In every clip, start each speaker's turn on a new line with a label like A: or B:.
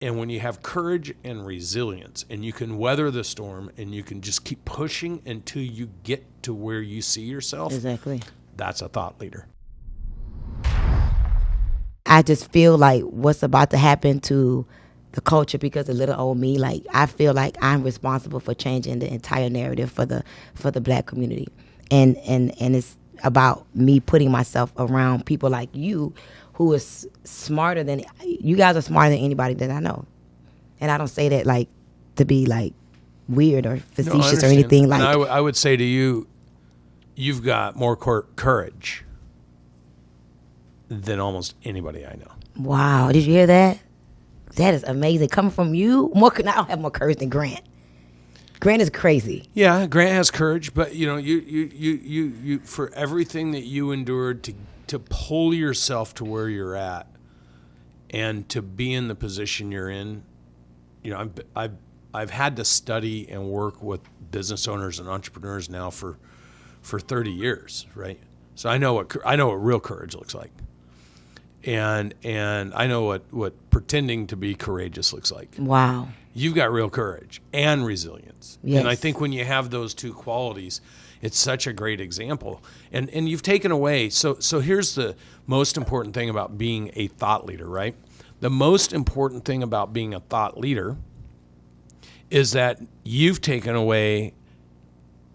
A: And when you have courage and resilience and you can weather the storm and you can just keep pushing until you get to where you see yourself.
B: Exactly.
A: That's a thought leader.
B: I just feel like what's about to happen to the culture because of little old me, like I feel like I'm responsible for changing the entire narrative for the Black community. And it's about me putting myself around people like you who is smarter than, you guys are smarter than anybody that I know. And I don't say that like to be like weird or facetious or anything.
A: And
B: like
A: I would say to you, you've got more courage than almost anybody I know.
B: Wow, did you hear that? That is amazing. Coming from you, I don't have more courage than Grant. Grant is crazy.
A: Yeah, Grant has courage, but you for everything that you endured to pull yourself to where you're at and to be in the position you're in. I've had to study and work with business owners and entrepreneurs now for 30 years, right? So I know what real courage looks like. And I know what pretending to be courageous looks like.
B: Wow.
A: You've got real courage and resilience.
B: Yes.
A: And I think when you have those two qualities, it's such a great example. And you've taken away, so here's the most important thing about being a thought leader, right? The most important thing about being a thought leader is that you've taken away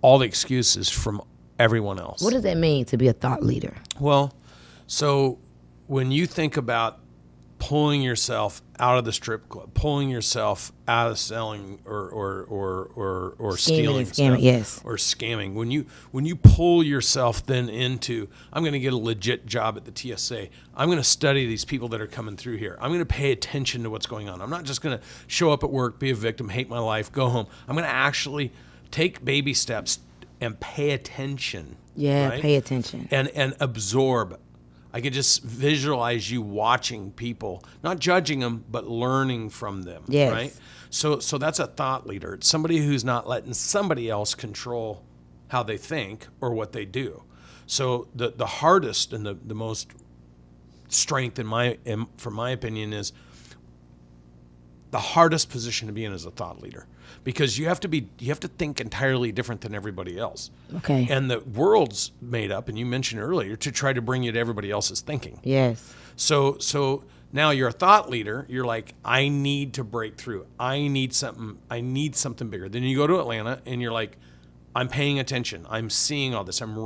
A: all the excuses from everyone else.
B: What does that mean to be a thought leader?
A: Well, so when you think about pulling yourself out of the strip club, pulling yourself out of selling or stealing stuff,
B: yes,
A: or scamming, when you pull yourself then into, I'm going to get a legit job at the TSA. I'm going to study these people that are coming through here. I'm going to pay attention to what's going on. I'm not just going to show up at work, be a victim, hate my life, go home. I'm going to actually take baby steps and pay attention.
B: Yeah,
A: right?
B: Pay attention.
A: And absorb. I could just visualize you watching people, not judging them, but learning from them,
B: yes.
A: right? So that's a thought leader. It's somebody who's not letting somebody else control how they think or what they do. So the hardest and the most strength from my opinion is the hardest position to be in as a thought leader, because you have to think entirely different than everybody else.
B: Okay.
A: And the world's made up, and you mentioned earlier, to try to bring you to everybody else's thinking.
B: Yes.
A: So now you're a thought leader. You're like, I need to break through. I need something bigger. Then you go to Atlanta and you're like, I'm paying attention. I'm seeing all this. I'm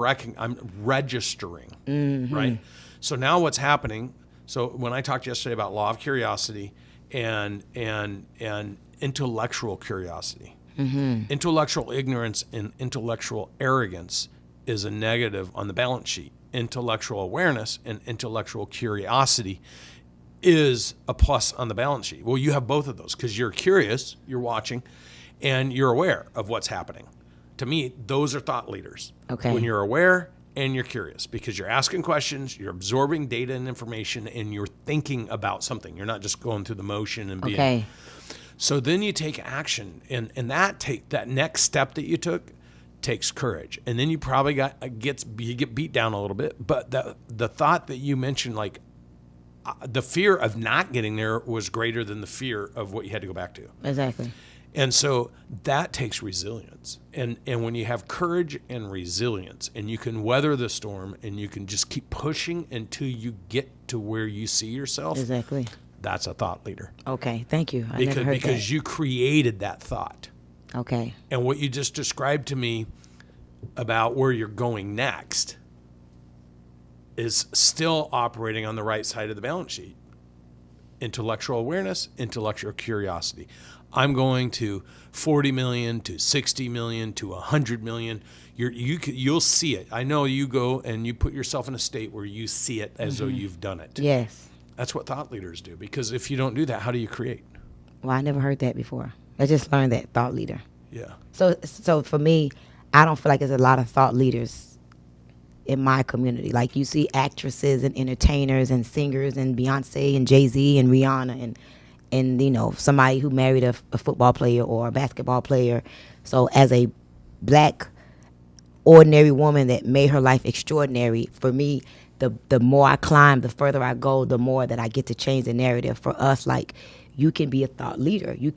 A: registering,
B: mm-hmm.
A: right? So now what's happening? So when I talked yesterday about law of curiosity and intellectual curiosity,
B: mm-hmm.
A: intellectual ignorance and intellectual arrogance is a negative on the balance sheet. Intellectual awareness and intellectual curiosity is a plus on the balance sheet. Well, you have both of those because you're curious, you're watching, and you're aware of what's happening. To me, those are thought leaders.
B: Okay.
A: When you're aware and you're curious, because you're asking questions, you're absorbing data and information, and you're thinking about something. You're not just going through the motion and being.
B: Okay.
A: So then you take action, and that next step that you took takes courage, and then you probably you get beat down a little bit. But the thought that you mentioned, like the fear of not getting there, was greater than the fear of what you had to go back to.
B: Exactly.
A: And so that takes resilience. And when you have courage and resilience and you can weather the storm and you can just keep pushing until you get to where you see yourself.
B: Exactly.
A: That's a thought leader.
B: Okay, thank you. I never heard
A: Because
B: that.
A: you created that thought.
B: Okay.
A: And what you just described to me about where you're going next is still operating on the right side of the balance sheet. Intellectual awareness, intellectual curiosity. I'm going to 40 million, to 60 million, to 100 million. You'll see it. I know you go and you put yourself in a state where you see it as though you've done it.
B: Yes.
A: That's what thought leaders do, because if you don't do that, how do you create?
B: Well, I never heard that before. I just learned that, thought leader.
A: Yeah.
B: So for me, I don't feel like there's a lot of thought leaders in my community. Like you see actresses and entertainers and singers and Beyonce and Jay-Z and Rihanna and you know, somebody who married a football player or a basketball player. So as a black ordinary woman that made her life extraordinary, for me, the more I climb, the further I go, the more that I get to change the narrative for us. Like, you can be a thought leader. You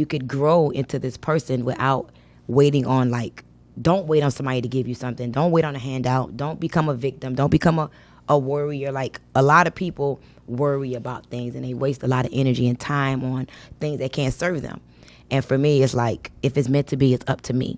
B: could grow into this person without waiting on, like, don't wait on somebody to give you something. Don't wait on a handout. Don't become a victim. Don't become a worrier. Like, a lot of people worry about things and they waste a lot of energy and time on things that can't serve them. And for me, it's like, if it's meant to be, it's up to me.